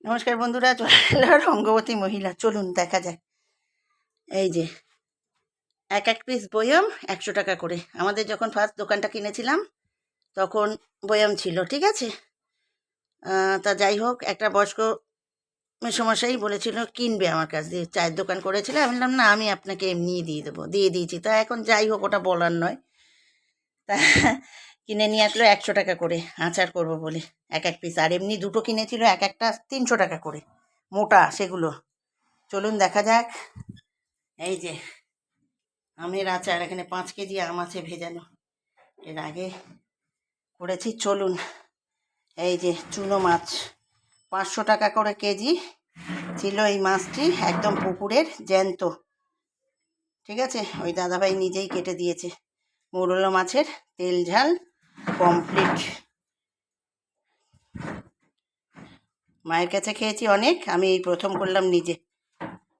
নমস্কার বন্ধুরা, চলে এলো রঙ্গবতী মহিলা। চলুন দেখা যাক। এই যে এক এক পিস বয়ম 100 টাকা করে। আমাদের যখন ফার্স্ট দোকানটা কিনেছিলাম তখন বয়ম ছিল, ঠিক আছে। তা যাই হোক, একটা বয়স্ক মেসোমশাই বলেছিল কিনবে আমার কাছ দিয়ে, চায়ের দোকান করেছিল। আমি বললাম না, আমি আপনাকে এমনিই দিয়ে দেবো, দিয়ে দিয়েছি। তা এখন যাই হোক, ওটা বলার নয়। তা কিনে নিয়ে আসলো 100 টাকা করে আচার করবো বলে এক এক পিস। আর এমনি দুটো কিনেছিল, এক একটা 300 টাকা করে, মোটা সেগুলো। চলুন দেখা যাক। এই যে আমের আচার, এখানে 5 কেজি আম আছে ভেজানো, এর আগে করেছি। চলুন, এই যে চুনো মাছ 500 টাকা করে কেজি ছিল এই মাছটি, একদম পুকুরের জ্যান্ত, ঠিক আছে। ওই দাদাভাই নিজেই কেটে দিয়েছে। মৌরলা মাছের তেল ঝাল কমপ্লিট। মায়ের কাছে খেয়েছি অনেক, আমি এই প্রথম করলাম নিজে।